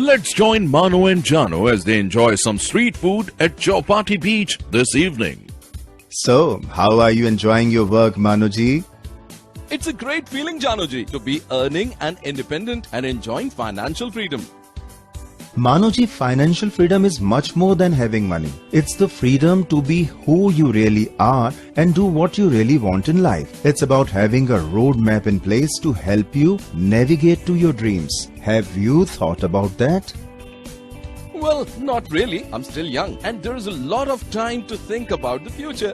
Let's join Manu and Janu as they enjoy some street food at Chowpatty Beach this evening. So, how are you enjoying your work, Manuji? It's a great feeling, Januji, to be earning and independent and enjoying financial freedom. Manuji, financial freedom is much more than having money. It's the freedom to be who you really are and do what you really want in life. It's about having a roadmap in place to help you navigate to your dreams. Have you thought about that? Well, not really. I'm still young and there is a lot of time to think about the future.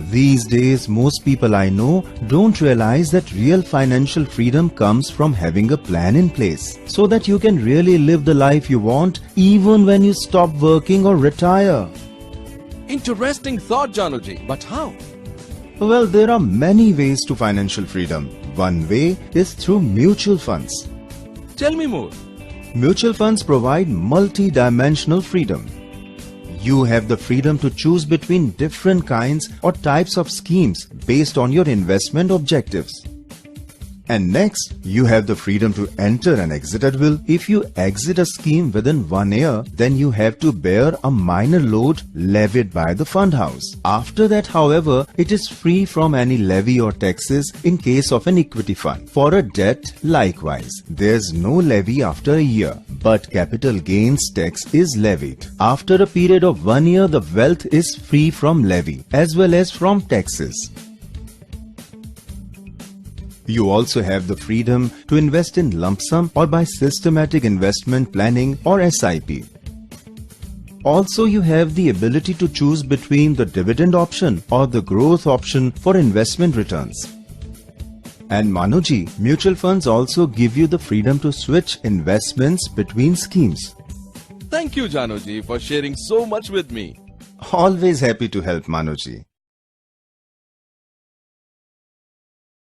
These days, most people I know don't realize that real financial freedom comes from having a plan in place so that you can really live the life you want even when you stop working or retire. Interesting thought, Januji. But how? Well, there are many ways to financial freedom. One way is through mutual funds. Tell me more. Mutual funds provide multi-dimensional freedom. You have the freedom to choose between different kinds or types of schemes based on your investment objectives. And next, you have the freedom to enter and exit at will. If you exit a scheme within 1 year, then you have to bear a minor load levied by the fund house. After that, however, it is free from any levy or taxes in case of an equity fund. For a debt, likewise, there's no levy after a year, but capital gains tax is levied. After a period of 1 year, the wealth is free from levy as well as from taxes. You also have the freedom to invest in lump sum or by systematic investment planning or SIP. Also, you have the ability to choose between the dividend option or the growth option for investment returns. And Manuji, mutual funds also give you the freedom to switch investments between schemes. Thank you, Januji, for sharing so much with me. Always happy to help, Manuji.